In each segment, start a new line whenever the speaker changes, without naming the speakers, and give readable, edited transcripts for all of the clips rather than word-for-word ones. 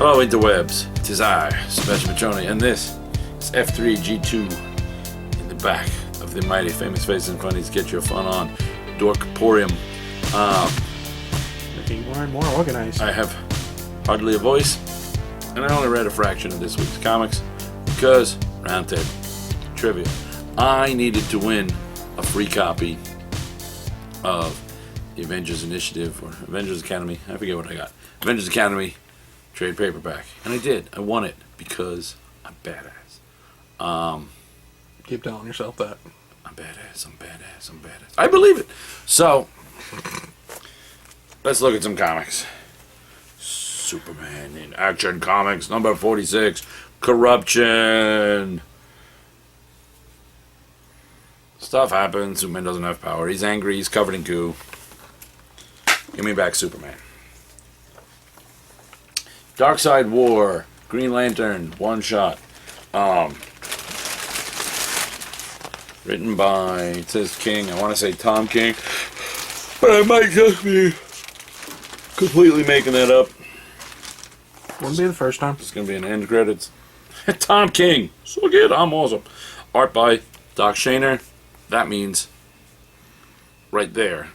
Hello interwebs, 'tis I, Sebastian Petroni, and this is F3G2 in the back of the mighty famous Faces and Funnies Get Your Fun On Dorkporium.
Looking more and more organized.
I have hardly a voice, and I only read a fraction of this week's comics because, round table, trivia, I needed to win a free copy of the Avengers Initiative, or Avengers Academy, I forget what I got, Avengers Academy trade paperback, and I did. I won it because I'm badass.
Keep telling yourself that.
I'm badass. I believe it. So, let's look at some comics. Superman in Action Comics, number 46, Corruption. Stuff happens. Superman doesn't have power. He's angry. He's covered in goo. Give me back Superman. Darkseid War, Green Lantern, one shot. Written by, it says King, I want to say Tom King, but I might just be completely making that up.
Wouldn't be the first time.
It's going to be an end credits. Tom King, so good, I'm awesome. Art by Doc Shaner. That means, right there,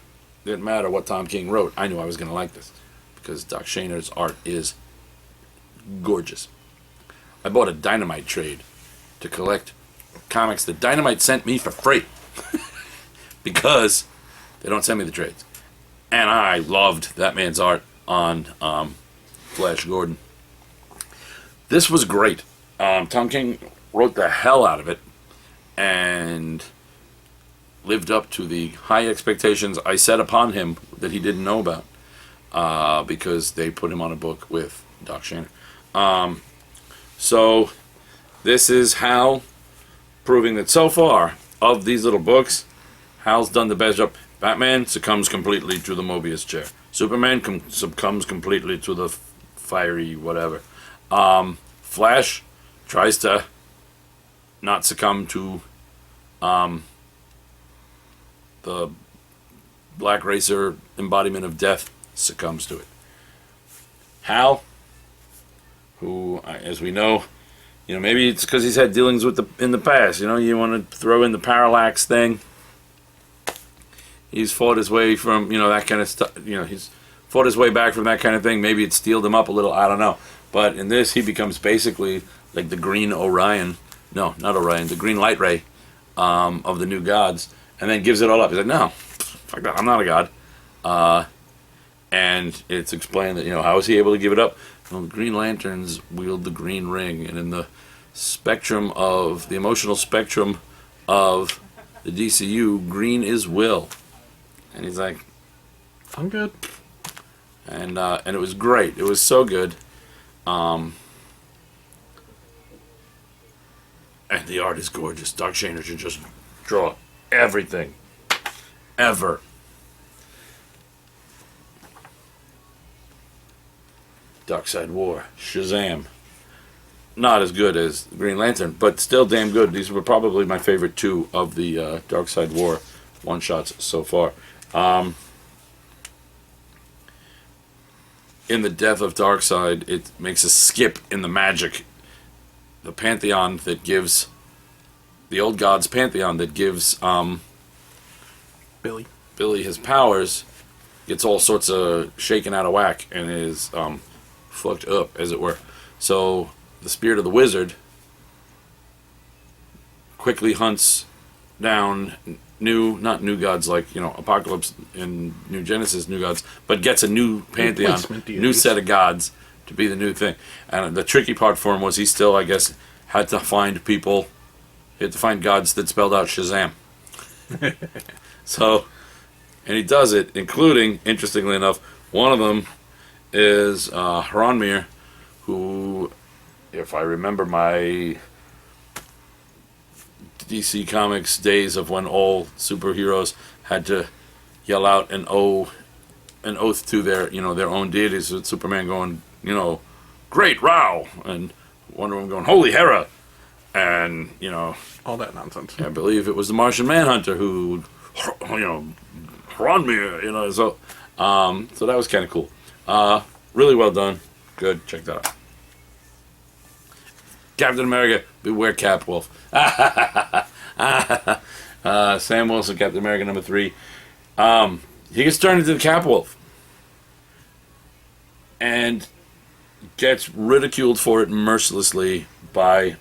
didn't matter what Tom King wrote, I knew I was going to like this, because Doc Shaner's art is gorgeous. I bought a Dynamite trade to collect comics that Dynamite sent me for free because they don't send me the trades, and I loved that man's art on Flash Gordon. This was great. Tom King wrote the hell out of it and lived up to the high expectations I set upon him that he didn't know about, because they put him on a book with Doc Shaner. So this is Hal proving that so far of these little books, Hal's done the best job. Batman succumbs completely to the Mobius chair. Superman succumbs completely to the fiery whatever. Flash tries to not succumb to the Black Racer embodiment of death, succumbs to it. Hal, who, as we know, maybe it's because he's had dealings with in the past. You want to throw in the parallax thing. He's fought his way from, that kind of stuff. He's fought his way back from that kind of thing. Maybe it steeled him up a little. I don't know. But in this, he becomes basically like the Green Orion. No, not Orion. The Green Light Ray of the New Gods. And then gives it all up. He's like, no, fuck that. I'm not a god. And it's explained that, how is he able to give it up? Well, the Green Lanterns wield the green ring, and in the emotional spectrum of the DCU, green is will. And he's like,
I'm good.
And it was great. It was so good. And the art is gorgeous. Doc Shaner should just draw everything. Ever. Darkseid War, Shazam. Not as good as Green Lantern, but still damn good. These were probably my favorite two of the Darkseid War one-shots so far. In the death of Darkseid, it makes a skip in the magic. The pantheon that gives... The old gods' pantheon that gives Billy his powers gets all sorts of shaken out of whack and is... fucked up, as it were. So the spirit of the wizard quickly hunts down not new gods like Apocalypse and New Genesis new gods, but gets a new pantheon, new set of gods to be the new thing. And the tricky part for him was he still, I guess, had to find gods that spelled out Shazam. So, and he does it, including, interestingly enough, one of them is Hronmir, who, if I remember my DC Comics days of when all superheroes had to yell out an oath to their own deities, with Superman going, great row, and Wonder Woman going, holy Hera, and
all that nonsense.
I believe it was the Martian Manhunter who, Hronmir, so that was kind of cool. Really well done. Good. Check that out. Captain America, beware Cap Wolf. Sam Wilson, Captain America number 3. He gets turned into the Cap Wolf. And gets ridiculed for it mercilessly by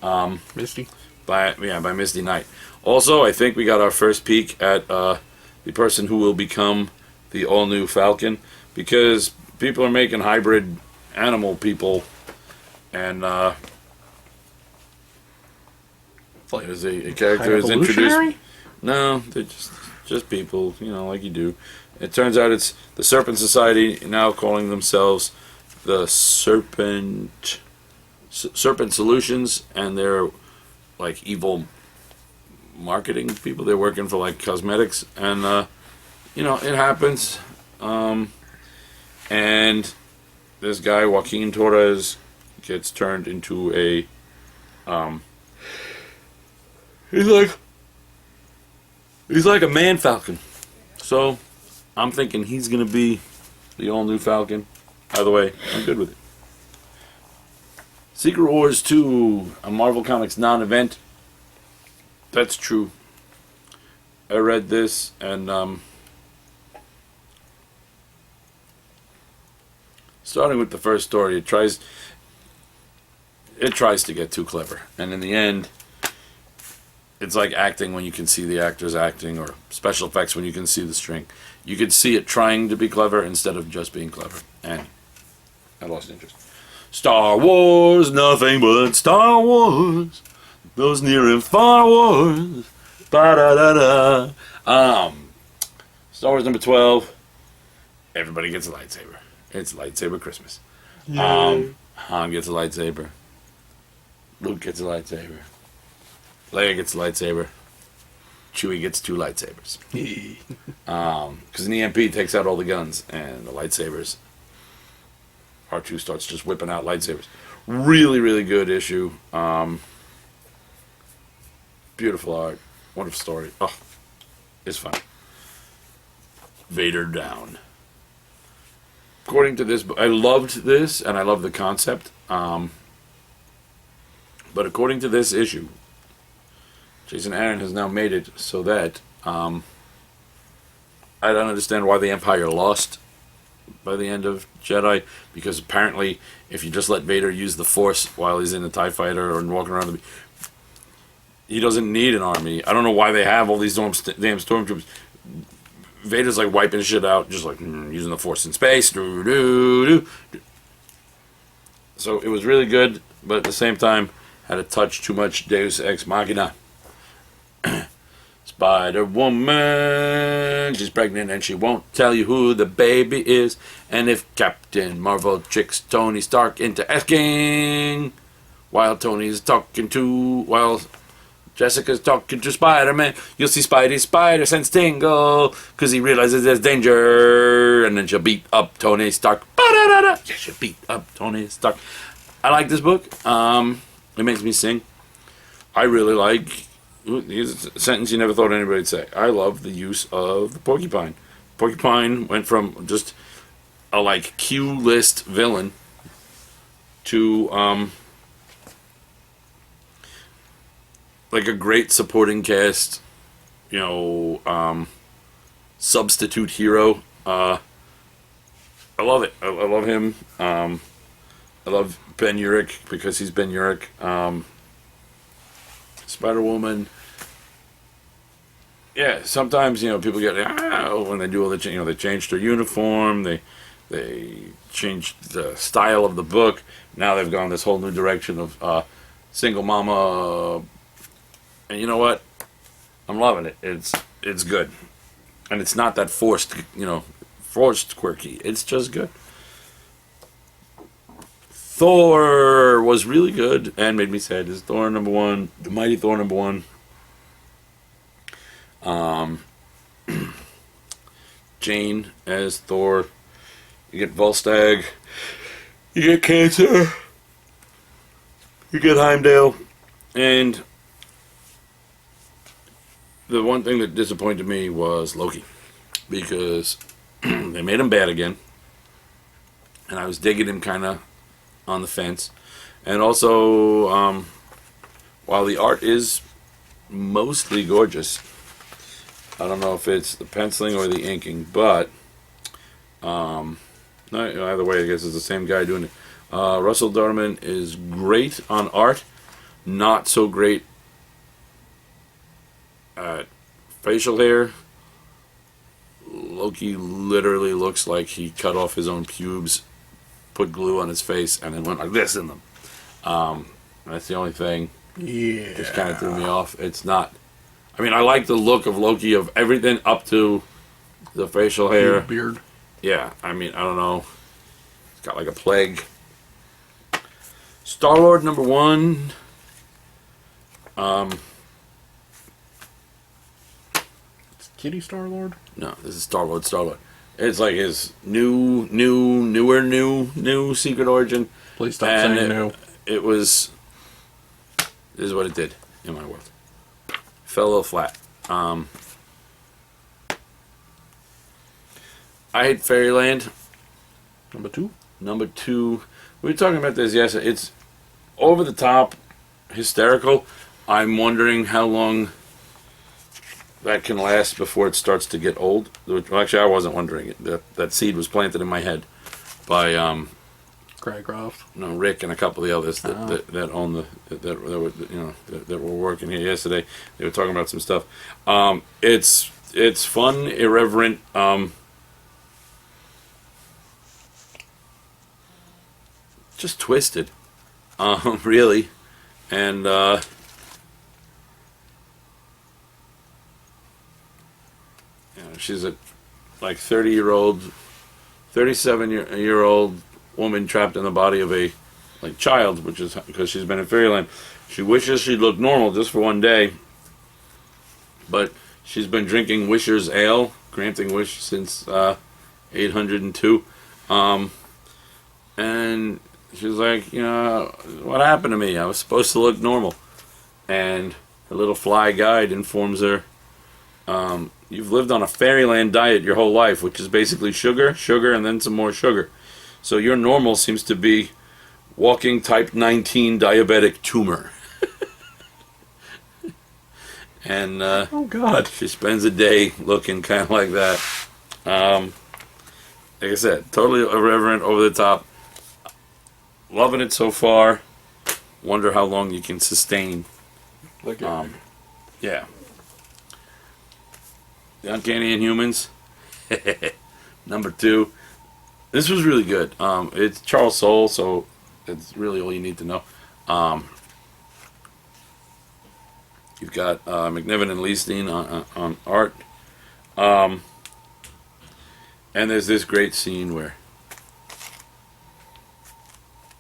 Misty.
by Misty Knight. Also, I think we got our first peek at the person who will become the all-new Falcon, because people are making hybrid animal people, and there's a character is introduced. No, they're just people, like you do. It turns out it's the Serpent Society, now calling themselves the Serpent Solutions, and they're like evil marketing people. They're working for like cosmetics, and it happens. And this guy Joaquin Torres gets turned into a he's like a man Falcon. So I'm thinking he's gonna be the all new Falcon. Either way, I'm good with it. Secret Wars 2, a Marvel Comics non-event. That's true. I read this, and starting with the first story, it tries to get too clever, and in the end, it's like acting when you can see the actors acting, or special effects when you can see the string. You could see it trying to be clever instead of just being clever, and I lost interest. Star Wars, nothing but Star Wars. Those near and far wars. Ba-da-da-da. Star Wars number 12. Everybody gets a lightsaber. It's lightsaber Christmas. Han gets a lightsaber. Luke gets a lightsaber. Leia gets a lightsaber. Chewie gets 2 lightsabers. Because an EMP takes out all the guns and the lightsabers. R2 starts just whipping out lightsabers. Really, really good issue. Beautiful art. Wonderful story. Oh, it's fun. Vader Down. According to this, I loved this, and I love the concept. But according to this issue, Jason Aaron has now made it so that I don't understand why the Empire lost by the end of Jedi, because apparently if you just let Vader use the Force while he's in the TIE fighter or walking around he doesn't need an army. I don't know why they have all these damn stormtroopers. Vader's like wiping shit out, just like using the Force in space. So it was really good, but at the same time had a touch too much Deus Ex Machina. Spider-Woman, she's pregnant and she won't tell you who the baby is. And if Captain Marvel tricks Tony Stark into asking, while Jessica's talking to Spider-Man, you'll see Spider sense tingle, because he realizes there's danger, and then she'll beat up Tony Stark. Yeah, she'll beat up Tony Stark. I like this book. It makes me sing. I really like... Here's a sentence you never thought anybody'd say. I love the use of the porcupine. Porcupine went from just a Q list villain to a great supporting cast, substitute hero. I love it. I love him. I love Ben Urich because he's Ben Urich. Spider-Woman. Yeah, sometimes people get when they do all the they changed their uniform, they changed the style of the book. Now they've gone this whole new direction of single mama, and you know what? I'm loving it. It's good, and it's not that forced quirky. It's just good. Thor was really good and made me sad. Is Thor number 1, the Mighty Thor number 1. Jane as Thor. You get Volstagg. You get Cancer. You get Heimdall. And the one thing that disappointed me was Loki, because they made him bad again, and I was digging him kind of on the fence. And also while the art is mostly gorgeous, I don't know if it's the penciling or the inking, but either way, I guess it's the same guy doing it. Russell Darman is great on art, not so great at facial hair. Loki literally looks like he cut off his own pubes, put glue on his face, and then went like this in them. That's the only thing.
Yeah.
Just kind of threw me off. It's not. I mean, I like the look of Loki of everything up to the facial hair.
Beard.
Yeah, I mean, I don't know. It's got like a plague. Starlord #1.
It's Kitty Starlord?
No, this is Starlord. It's like his new secret origin.
Please stop saying new.
It was. This is what it did in my world. Fell a little flat. I hate Fairyland.
#2?
#2. We were talking about this yesterday. It's over the top, hysterical. I'm wondering how long that can last before it starts to get old. Well, actually, I wasn't wondering it. That seed was planted in my head by
Craycroft.
Rick and a couple of the others that own that were working here yesterday. They were talking about some stuff. It's fun, irreverent. Just twisted, really, and she's a 37-year-old woman trapped in the body of a child, which is because she's been in Fairyland. She wishes she'd look normal just for one day, but she's been drinking Wisher's ale, granting wish since 802, and she's like, what happened to me? I was supposed to look normal. And her little fly guide informs her, you've lived on a Fairyland diet your whole life, which is basically sugar, and then some more sugar. So your normal seems to be walking type 19 diabetic tumor. And
oh God,
she spends a day looking kind of like that. Like I said, totally irreverent, over the top. Loving it so far. Wonder how long you can sustain. Yeah. The Uncanny Inhumans. #2. This was really good. It's Charles Soule, so it's really all you need to know. You've got McNiven and Leestein on art. And there's this great scene where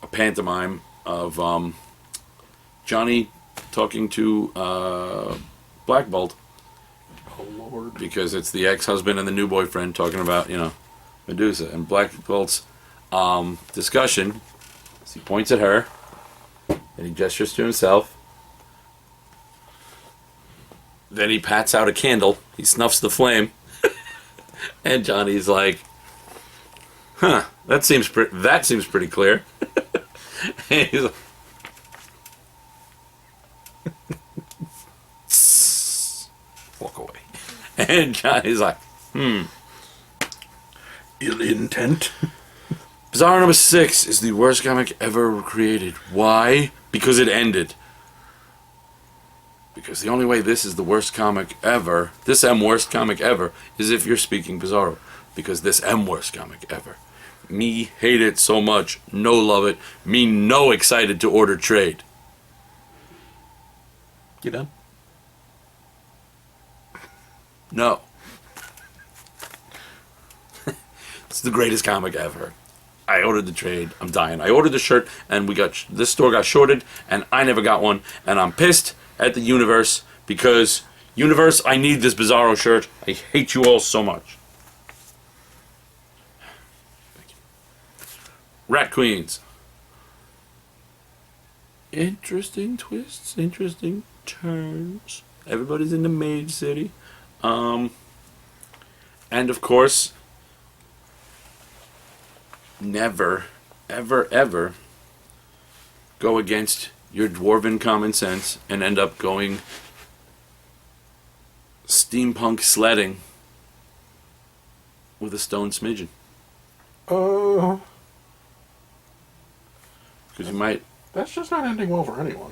a pantomime of Johnny talking to Black Bolt.
Oh Lord.
Because it's the ex-husband and the new boyfriend talking about, Medusa. And Black Bolt's discussion, as he points at her, and he gestures to himself. Then he pats out a candle. He snuffs the flame. And Johnny's like, that seems pretty clear. And he's like, walk away. And Johnny's like,
Ill intent.
Bizarro #6 is the worst comic ever created. Why? Because it ended. Because the only way this is the worst comic ever, this worst comic ever, is if you're speaking Bizarro. Because this worst comic ever. Me hate it so much, no love it, me no excited to order trade.
You done?
No. It's the greatest comic ever. I ordered the trade. I'm dying. I ordered the shirt, and this store got shorted, and I never got one, and I'm pissed at the universe because universe, I need this Bizarro shirt. I hate you all so much. Thank you. Rat Queens. Interesting twists, interesting turns. Everybody's in the Mage City. And of course, never, ever, ever go against your dwarven common sense and end up going steampunk sledding with a stone smidgen.
Uh,
Because you might...
that's just not ending well for anyone.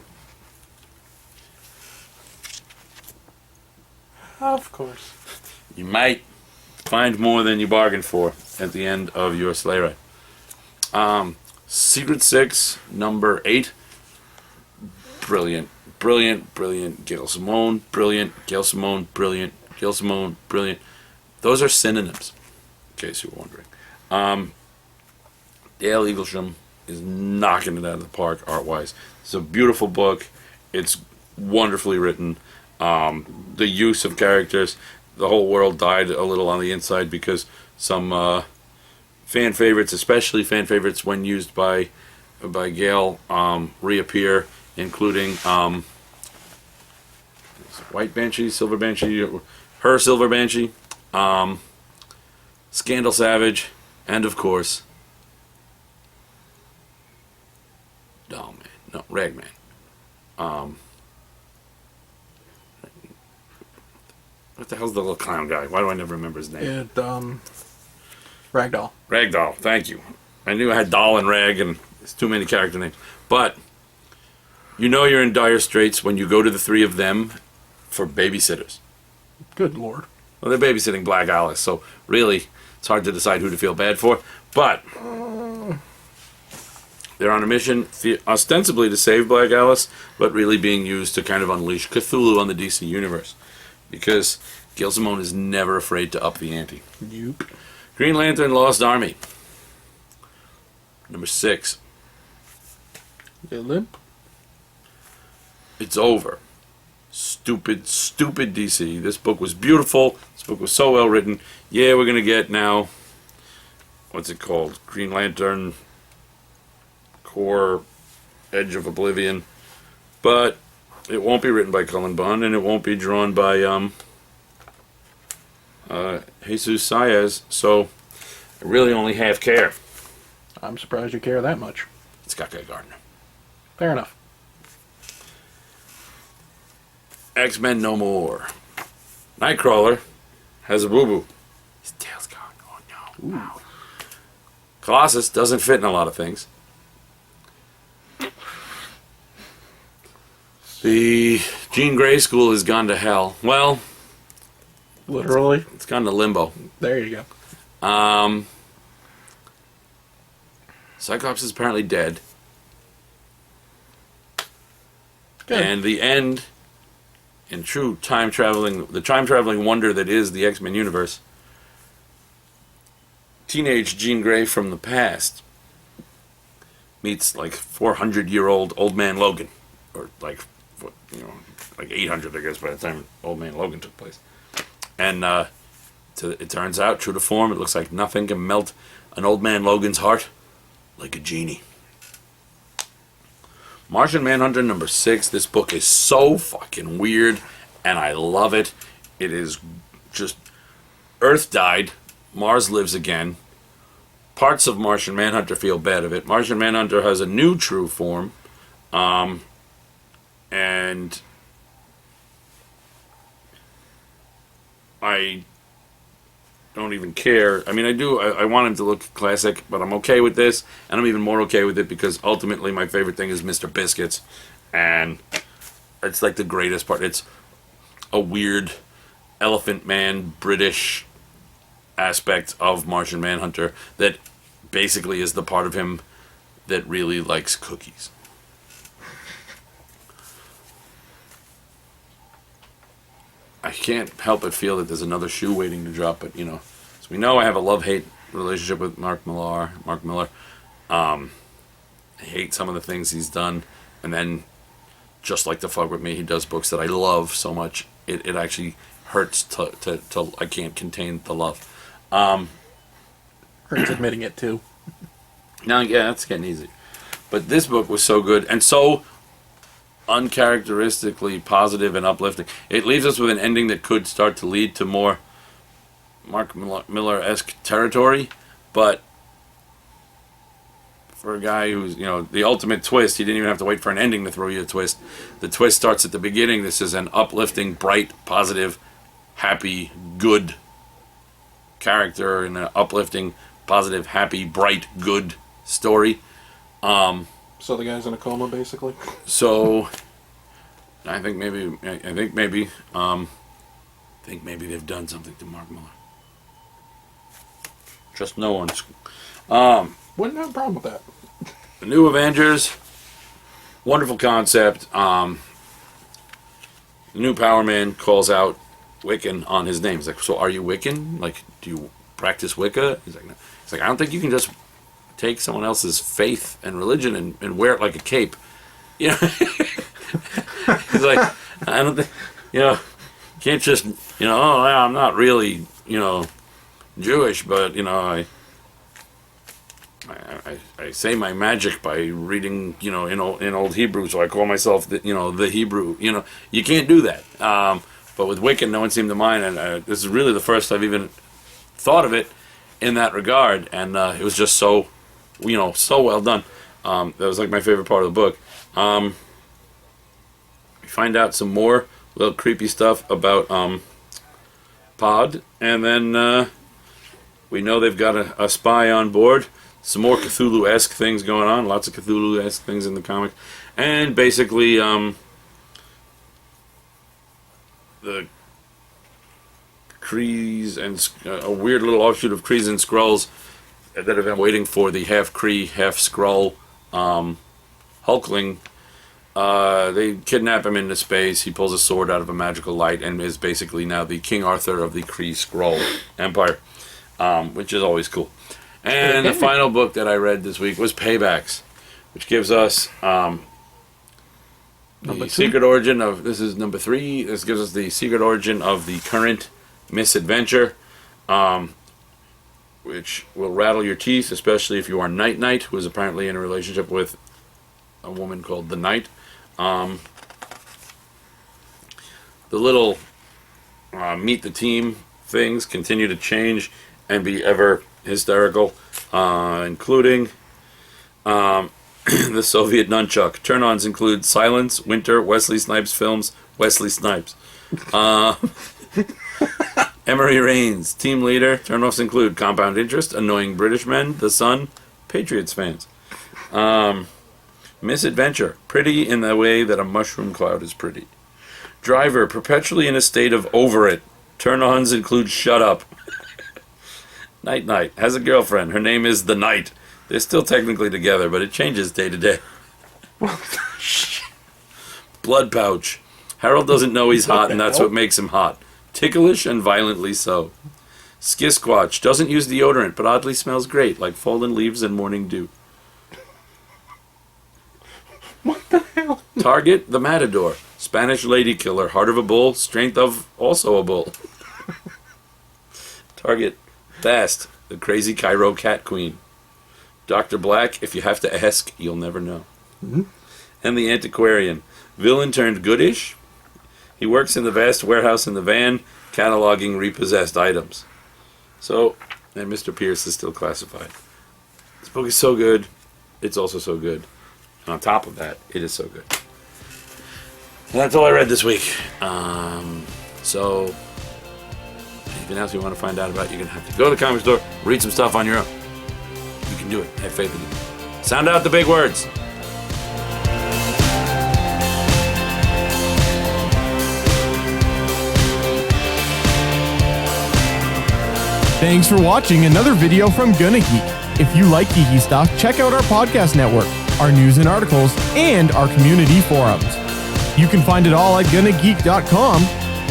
Of course.
You might find more than you bargained for at the end of your sleigh ride. Secret Six, number 8. Brilliant. Brilliant, brilliant. Gail Simone, brilliant. Gail Simone, brilliant. Gail Simone, brilliant. Those are synonyms, in case you were wondering. Dale Eaglesham is knocking it out of the park art-wise. It's a beautiful book. It's wonderfully written. The use of characters, the whole world died a little on the inside because some fan favorites, especially fan favorites when used by Gale, reappear, including White Banshee, Silver Banshee, her Silver Banshee, Scandal Savage, and of course Ragman. What the hell's the little clown guy? Why do I never remember his name?
And, Ragdoll.
Ragdoll, thank you. I knew I had Doll and Rag, and it's too many character names. But you know you're in dire straits when you go to the three of them for babysitters.
Good lord.
Well, they're babysitting Black Alice, so really it's hard to decide who to feel bad for. But they're on a mission ostensibly to save Black Alice, but really being used to kind of unleash Cthulhu on the DC universe. Because Gail Simone is never afraid to up the ante.
Nope.
Green Lantern Lost Army. Number 6.
You limp?
It's over. Stupid, stupid DC. This book was beautiful. This book was so well written. Yeah, we're going to get now, what's it called? Green Lantern Core Edge of Oblivion. But it won't be written by Cullen Bunn, and it won't be drawn by Jesus Saez, so I really only half care.
I'm surprised you care that much.
It's Scott Guy Gardner.
Fair enough.
XMen No More. Nightcrawler has a boo-boo. His tail's gone. Oh no. Wow. Colossus doesn't fit in a lot of things. The Jean Grey school has gone to hell. Well,
Literally?
it's gone to limbo.
There you go.
Cyclops is apparently dead.
Good.
And the end, in true the time-traveling wonder that is the X-Men universe, teenage Jean Grey from the past meets like 400-year-old old man Logan. Or like 800, I guess, by the time Old Man Logan took place. And it turns out, true to form, it looks like nothing can melt an Old Man Logan's heart like a genie. Martian Manhunter number 6. This book is so fucking weird, and I love it. It is just... Earth died. Mars lives again. Parts of Martian Manhunter feel bad of it. Martian Manhunter has a new true form. And I don't even care. I mean, I want him to look classic, but I'm okay with this. And I'm even more okay with it because ultimately my favorite thing is Mr. Biscuits. And it's like the greatest part. It's a weird Elephant Man British aspect of Martian Manhunter that basically is the part of him that really likes cookies. I can't help but feel that there's another shoe waiting to drop, but so we know I have a love-hate relationship with Mark Millar. I hate some of the things he's done, and then just like to fuck with me, he does books that I love so much it actually hurts to I can't contain the love.
Hurts admitting it too.
Now, yeah, that's getting easy. But this book was so good and so uncharacteristically positive and uplifting. It leaves us with an ending that could start to lead to more Mark Millar-esque territory, but for a guy who's, the ultimate twist. He didn't even have to wait for an ending to throw you a twist. The twist starts at the beginning. This is an uplifting, bright, positive, happy, good character in an uplifting, positive, happy, bright, good story.
So the guy's in a coma, basically?
So, I think maybe they've done something to Mark Millar. Just no one's.
Wouldn't have a problem with that.
The New Avengers, wonderful concept. The new Power Man calls out Wiccan on his name. He's like, so are you Wiccan? Like, do you practice Wicca? He's like, no. He's like, I don't think you can just take someone else's faith and religion and wear it like a cape. He's like, I don't think, you can't just, oh, I'm not really, Jewish, but, I say my magic by reading, in old Hebrew, so I call myself, the Hebrew. You can't do that. But with Wiccan, no one seemed to mind, and this is really the first I've even thought of it in that regard, and it was just so, so well done. That was like my favorite part of the book. We find out some more little creepy stuff about Pod, and then we know they've got a spy on board. Some more Cthulhu-esque things going on. Lots of Cthulhu-esque things in the comic. And basically, the Krees and a weird little offshoot of Krees and Skrulls that have been waiting for the half Kree, half Skrull Hulkling. They kidnap him into space. He pulls a sword out of a magical light and is basically now the King Arthur of the Kree Scroll Empire, which is always cool. And the final book that I read this week was Paybacks, which gives us the secret origin of, this is number 3, this gives us the secret origin of the current misadventure, which will rattle your teeth, especially if you are Night Knight, who is apparently in a relationship with a woman called the Knight. The little meet the team things continue to change and be ever hysterical, including the Soviet nunchuck. Turnons include Silence, Winter, Wesley Snipes Films, Wesley Snipes. Emery Rains, team leader. Turnoffs include Compound Interest, Annoying British Men, The Sun, Patriots fans. Misadventure, pretty in the way that a mushroom cloud is pretty. Driver, perpetually in a state of over it. Turn-ons include Shut Up. Night Knight has a girlfriend. Her name is the Knight. They're still technically together, but it changes day to day. Blood Pouch. Harold doesn't know he's hot, and that's what makes him hot. Ticklish and violently so. Skisquatch doesn't use deodorant, but oddly smells great, like fallen leaves and morning dew.
What the hell?
Target, the Matador. Spanish lady killer, heart of a bull, strength of also a bull. Target, Fast, the crazy Cairo cat queen. Dr. Black, if you have to ask, you'll never know. Mm-hmm. And the Antiquarian, villain turned goodish. He works in the vast warehouse in the van, cataloging repossessed items. So, and Mr. Pierce is still classified. This book is so good, it's also so good. And on top of that, it is so good. And that's all I read this week. So, anything else you want to find out about, you're going to have to go to the comic store, read some stuff on your own. You can do it. Have faith in you. Sound out the big words.
Thanks for watching another video from Gonna Geek. If you like geeky stuff, check out our podcast network, our news and articles, and our community forums. You can find it all at GonnaGeek.com.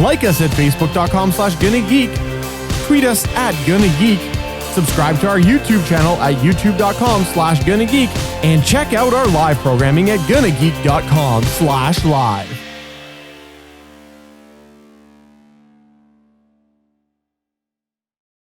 Like us at Facebook.com/GonnaGeek. Tweet us at GonnaGeek. Subscribe to our YouTube channel at YouTube.com/GonnaGeek. And check out our live programming at GonnaGeek.com/live.